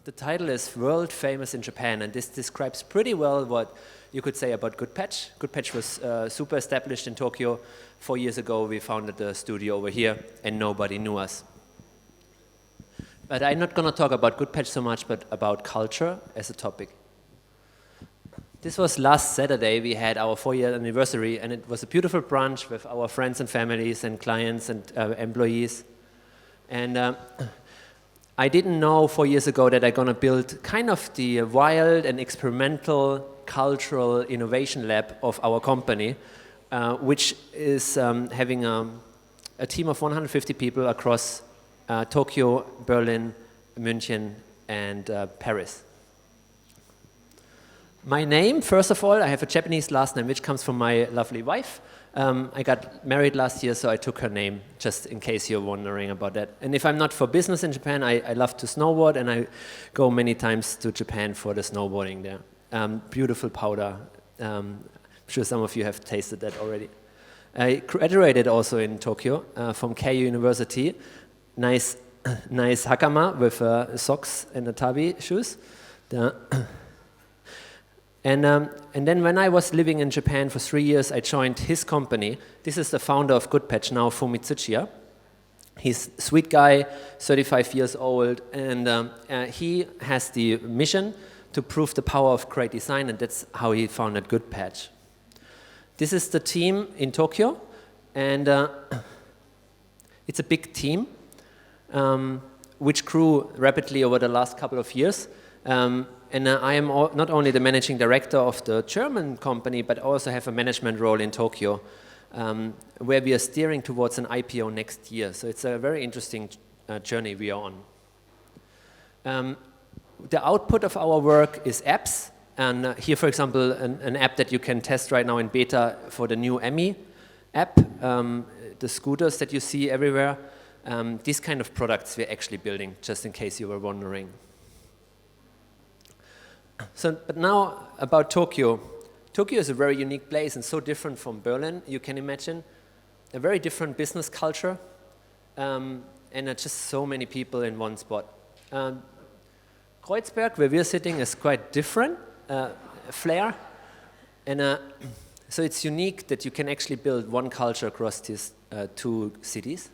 The title is World Famous in Japan, and this describes pretty well what you could say about Goodpatch. Goodpatch was super established in Tokyo. 4 years ago, we founded the studio over here, and nobody knew us. But I'm not going to talk about Goodpatch so much, but about culture as a topic. This was last Saturday. We had our 4-year anniversary, and it was a beautiful brunch with our friends and families and clients and employees. And I didn't know 4 years ago that I'm going to build kind of the wild and experimental cultural innovation lab of our company, which is having a team of 150 people across Tokyo, Berlin, München, and Paris. My name, first of all, I have a Japanese last name, which comes from my lovely wife. I got married last year, so I took her name, just in case you're wondering about that. And if I'm not for business in Japan, I love to snowboard, and I go many times to Japan for the snowboarding there. Beautiful powder. I'm sure some of you have tasted that already. I graduated also in Tokyo from Keio University. Nice hakama with socks and a tabi shoes. And then when I was living in Japan for 3 years, I joined his company. This is the founder of Goodpatch, now Fumi Tsuchiya. He's a sweet guy, 35 years old, and he has the mission to prove the power of great design, and that's how he founded Goodpatch. This is the team in Tokyo, and it's a big team, which grew rapidly over the last couple of years. And I am not only the managing director of the German company, but also have a management role in Tokyo, where we are steering towards an IPO next year. So it's a very interesting journey we are on. The output of our work is apps. And here, for example, an app that you can test right now in beta for the new Emmy app, the scooters that you see everywhere. These kind of products we're actually building, just in case you were wondering. But now about Tokyo. Tokyo is a very unique place and so different from Berlin, you can imagine. A very different business culture, and just so many people in one spot. Kreuzberg, where we're sitting, is quite different, flair. And so it's unique that you can actually build one culture across these 2 cities.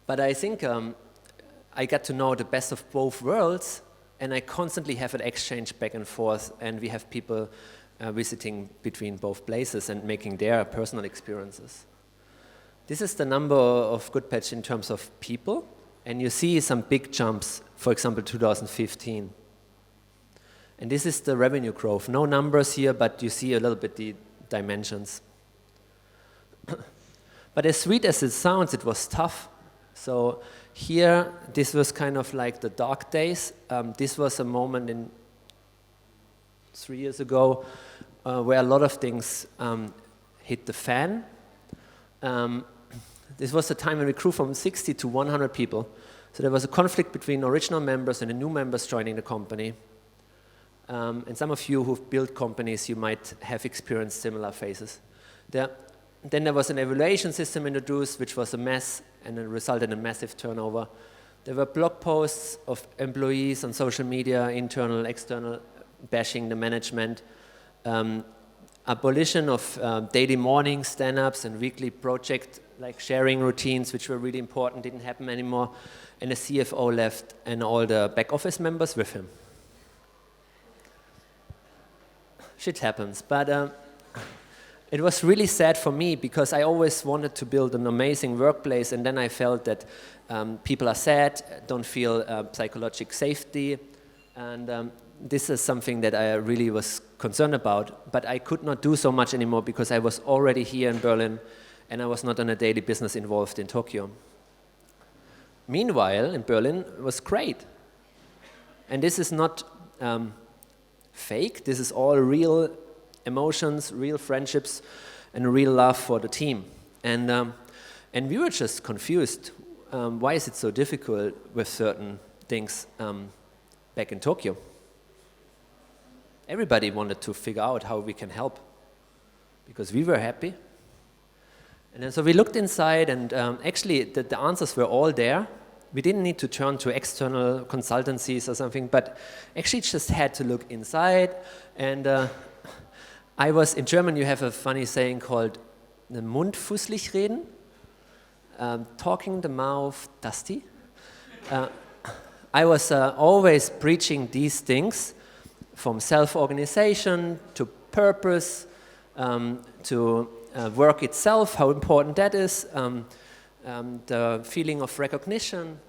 But I think I got to know the best of both worlds, and I constantly have an exchange back and forth, and we have people visiting between both places and making their personal experiences. This is the number of Goodpatch in terms of people, and you see some big jumps, for example, 2015. And this is the revenue growth. No numbers here, but you see a little bit the dimensions. But as sweet as it sounds, it was tough. So here, this was kind of like the dark days. This was a moment 3 years ago where a lot of things hit the fan. This was a time when we grew from 60 to 100 people. So there was a conflict between original members and the new members joining the company. And some of you who've built companies, you might have experienced similar phases. Then there was an evaluation system introduced, which was a mess, and it resulted in a massive turnover. There were blog posts of employees on social media, internal, external, bashing the management. Abolition of daily morning stand-ups and weekly project like sharing routines, which were really important, didn't happen anymore. And the CFO left, and all the back office members with him. Shit happens, but it was really sad for me because I always wanted to build an amazing workplace, and then I felt that people are sad, don't feel psychological safety, and this is something that I really was concerned about, but I could not do so much anymore because I was already here in Berlin and I was not on a daily business involved in Tokyo. Meanwhile, in Berlin, it was great. And this is not fake, this is all real emotions, real friendships, and real love for the team. And we were just confused. Why is it so difficult with certain things back in Tokyo? Everybody wanted to figure out how we can help because we were happy. And then so we looked inside, and actually the answers were all there. We didn't need to turn to external consultancies or something, but actually just had to look inside. And in German you have a funny saying called the Mund fußlich reden, talking the mouth dusty. I was always preaching these things, from self-organization to purpose, to work itself, how important that is, the feeling of recognition,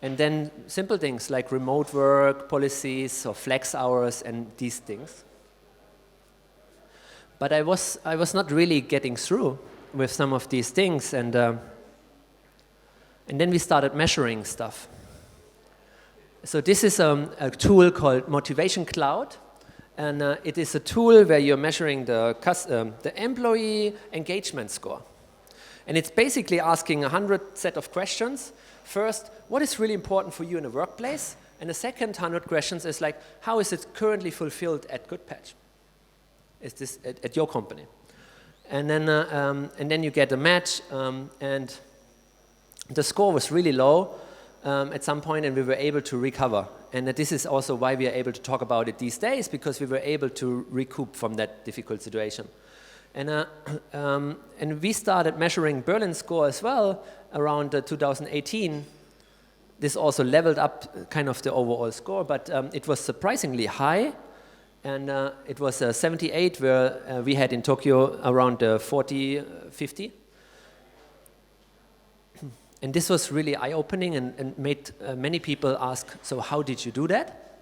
and then simple things like remote work policies or flex hours and these things. But I was not really getting through with some of these things, and then we started measuring stuff. So this is a tool called Motivation Cloud, and it is a tool where you're measuring the employee engagement score. And it's basically asking 100 set of questions. First, what is really important for you in a workplace? And the second 100 questions is like, how is it currently fulfilled at Goodpatch? Is this at your company? And then you get a match, and the score was really low at some point, and we were able to recover. And this is also why we are able to talk about it these days, because we were able to recoup from that difficult situation. And we started measuring Berlin score as well around 2018. This also leveled up kind of the overall score, but it was surprisingly high. And it was 78, where we had in Tokyo around 40, 50. And this was really eye-opening and made many people ask, so how did you do that?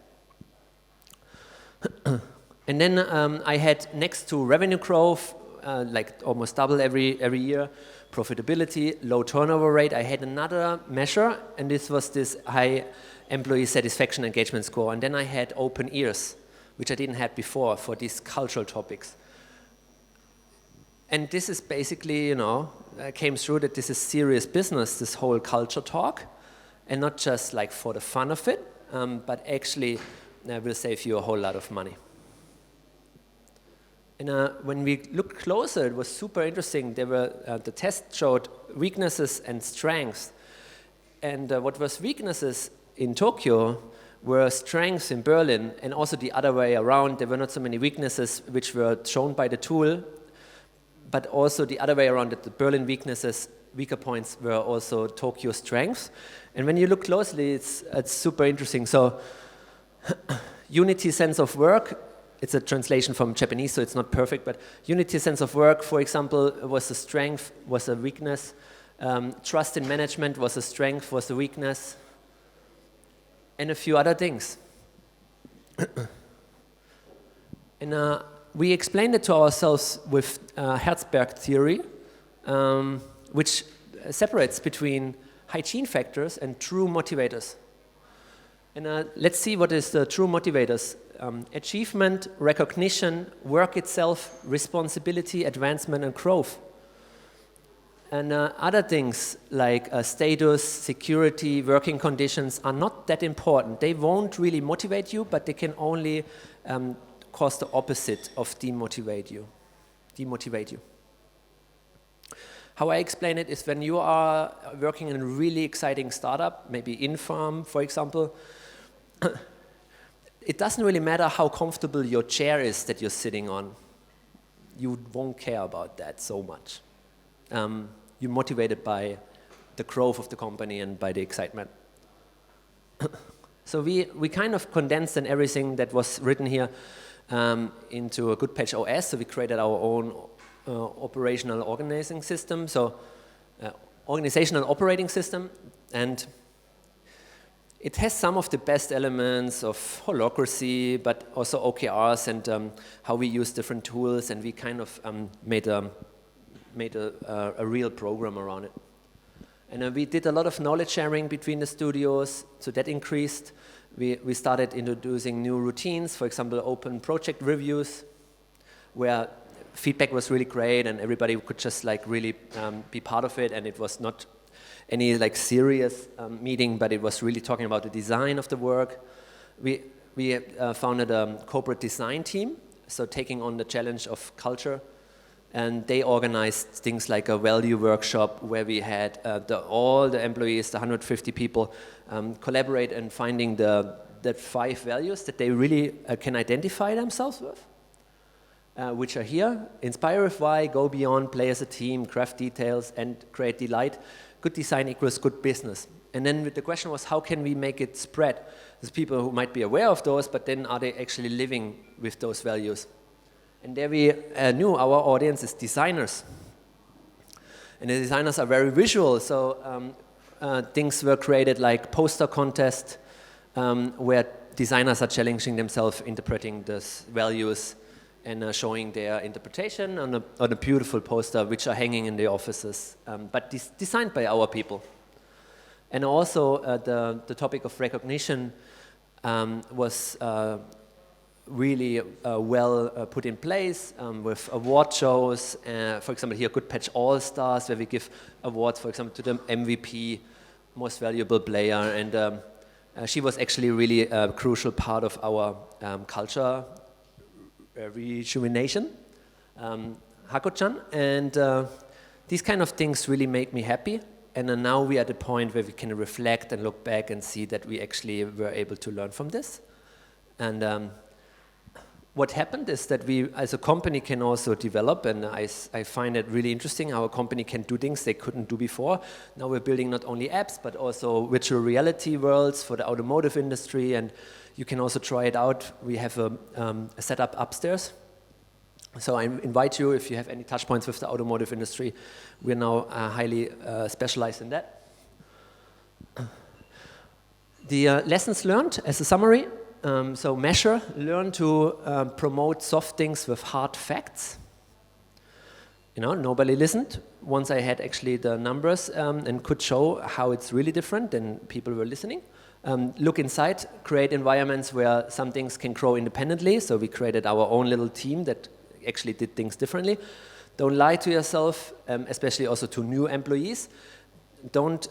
And then I had, next to revenue growth, like almost double every year, profitability, low turnover rate, I had another measure, and this was this high employee satisfaction engagement score. And then I had open ears, which I didn't have before for these cultural topics. And this is basically, came through that this is serious business, this whole culture talk, and not just like for the fun of it, but actually will save you a whole lot of money. And when we looked closer, it was super interesting. The test showed weaknesses and strengths. And what was weaknesses in Tokyo were strengths in Berlin, and also the other way around. There were not so many weaknesses which were shown by the tool, but also the other way around, that the Berlin weaker points were also Tokyo strengths. And when you look closely, it's super interesting. So unity sense of work, it's a translation from Japanese, so it's not perfect, but unity sense of work, for example, was a strength, was a weakness. Trust in management was a strength, was a weakness. And a few other things. And we explained it to ourselves with Herzberg theory, which separates between hygiene factors and true motivators. And let's see what is the true motivators. Achievement, recognition, work itself, responsibility, advancement, and growth. And other things like status, security, working conditions are not that important. They won't really motivate you, but they can only cause the opposite of demotivate you. How I explain it is, when you are working in a really exciting startup, maybe Infarm, for example, it doesn't really matter how comfortable your chair is that you're sitting on. You won't care about that so much. You're motivated by the growth of the company and by the excitement. So we kind of condensed in everything that was written here into a Goodpatch OS. So we created our own operational organizing system, organizational operating system, and it has some of the best elements of holacracy, but also OKRs and how we use different tools, and we kind of made a real program around it. And we did a lot of knowledge sharing between the studios, so that increased. We started introducing new routines, for example, open project reviews, where feedback was really great and everybody could just like really be part of it, and it was not any like serious meeting, but it was really talking about the design of the work. We founded a corporate design team, so taking on the challenge of culture And they organized things like a value workshop where we had all the employees, the 150 people, collaborate in finding the 5 values that they really can identify themselves with, which are here. Inspire with why, go beyond, play as a team, craft details, and create delight. Good design equals good business. And then the question was, how can we make it spread? There's people who might be aware of those, but then are they actually living with those values? And there we knew our audience is designers. And the designers are very visual, so things were created like poster contest, where designers are challenging themselves, interpreting these values, and showing their interpretation on a beautiful poster, which are hanging in the offices, but designed by our people. And also the topic of recognition was really well put in place with award shows. For example, here Goodpatch All-Stars, where we give awards, for example, to the MVP, most valuable player. And she was actually really a crucial part of our culture rejuvenation, Hako-chan. And these kind of things really make me happy. And now we are at the point where we can reflect and look back and see that we actually were able to learn from this. And what happened is that we, as a company, can also develop, and I find it really interesting. Our company can do things they couldn't do before. Now we're building not only apps, but also virtual reality worlds for the automotive industry, and you can also try it out. We have a setup upstairs. So I invite you, if you have any touch points with the automotive industry, we're now highly specialized in that. The lessons learned as a summary. So measure, learn to promote soft things with hard facts. You know, nobody listened. Once I had actually the numbers and could show how it's really different, then people were listening. Look inside, create environments where some things can grow independently. So we created our own little team that actually did things differently. Don't lie to yourself, especially also to new employees. Don't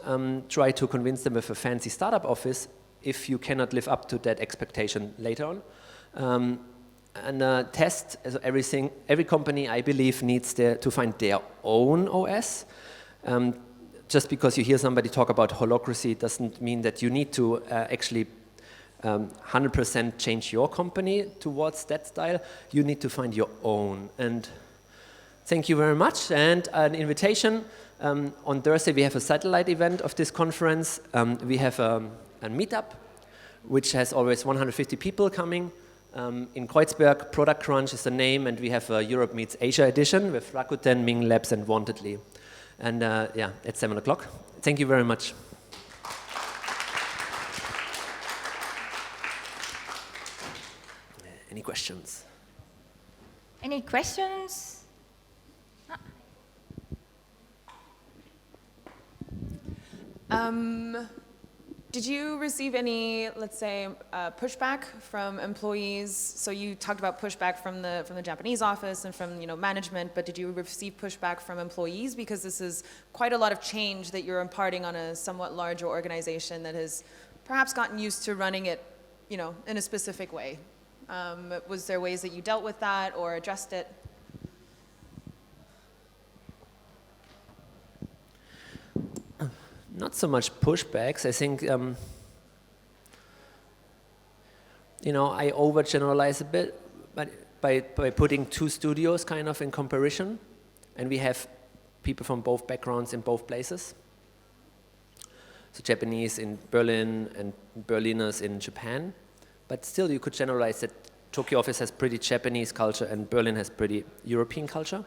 try to convince them with a fancy startup office if you cannot live up to that expectation later on. And test, so every company, I believe, needs to find their own OS. Just because you hear somebody talk about holacracy doesn't mean that you need to actually 100% change your company towards that style. You need to find your own. And thank you very much. And an invitation, on Thursday we have a satellite event of this conference. We have a meetup, which has always 150 people coming. In Kreuzberg, Product Crunch is the name, and we have a Europe Meets Asia edition with Rakuten, Ming Labs, and Wantedly. And yeah, at 7 o'clock. Thank you very much. Any questions? Any questions? Did you receive any, let's say, pushback from employees? So you talked about pushback from the Japanese office and from management, but did you receive pushback from employees? Because this is quite a lot of change that you're imparting on a somewhat larger organization that has perhaps gotten used to running it, in a specific way. Was there ways that you dealt with that or addressed it? Not so much pushbacks. I think, I overgeneralize a bit, but by putting 2 studios kind of in comparison, and we have people from both backgrounds in both places. So Japanese in Berlin and Berliners in Japan, but still you could generalize that Tokyo office has pretty Japanese culture and Berlin has pretty European culture.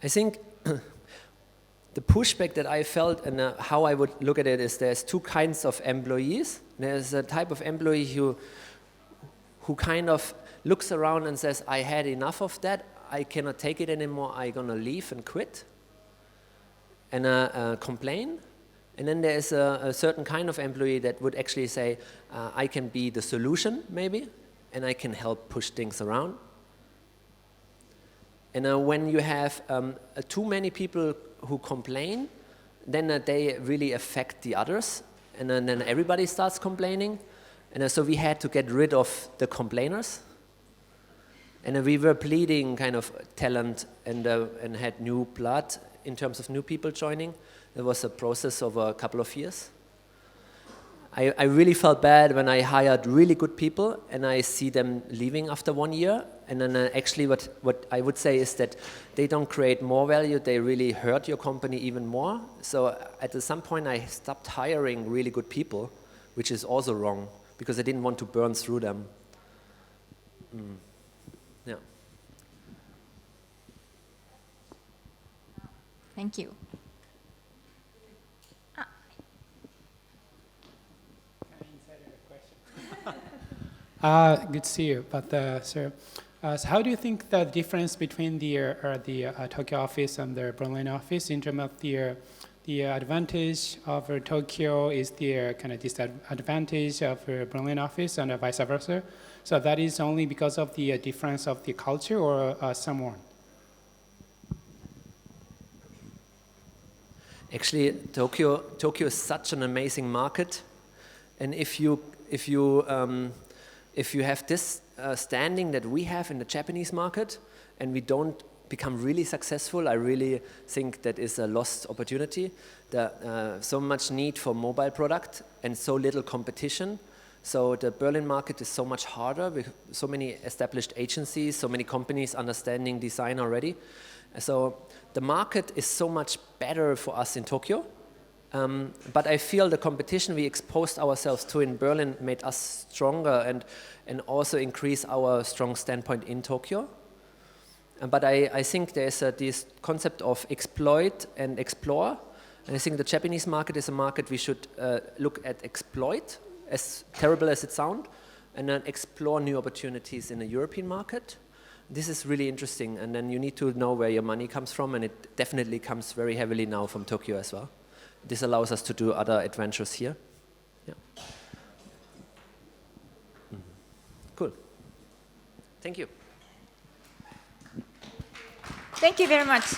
I think the pushback that I felt and how I would look at it is there's 2 kinds of employees. There's a type of employee who kind of looks around and says, I had enough of that, I cannot take it anymore, I'm gonna leave and quit, and complain. And then there's a certain kind of employee that would actually say, I can be the solution maybe, and I can help push things around. And when you have too many people who complain, then they really affect the others, and then everybody starts complaining. And so we had to get rid of the complainers And we were bleeding kind of talent and had new blood in terms of new people joining. It was a process over a couple of years. I really felt bad when I hired really good people and I see them leaving after 1 year. And then actually what I would say is that they don't create more value, they really hurt your company even more. So at some point I stopped hiring really good people, which is also wrong, because I didn't want to burn through them. Yeah. Thank you. Good to see you. But sir, so how do you think the difference between the Tokyo office and the Berlin office in terms of the advantage of Tokyo is the kind of disadvantage of Berlin office and vice versa? So that is only because of the difference of the culture or someone? Actually, Tokyo is such an amazing market, and if you have this standing that we have in the Japanese market, and we don't become really successful, I really think that is a lost opportunity. There's so much need for mobile product and so little competition. So the Berlin market is so much harder with so many established agencies, so many companies understanding design already. So the market is so much better for us in Tokyo. But I feel the competition we exposed ourselves to in Berlin made us stronger and also increase our strong standpoint in Tokyo. But I think there's this concept of exploit and explore. And I think the Japanese market is a market we should look at exploit, as terrible as it sounds, and then explore new opportunities in the European market. This is really interesting, and then you need to know where your money comes from, and it definitely comes very heavily now from Tokyo as well. This allows us to do other adventures here. Yeah. Cool. Thank you. Thank you very much.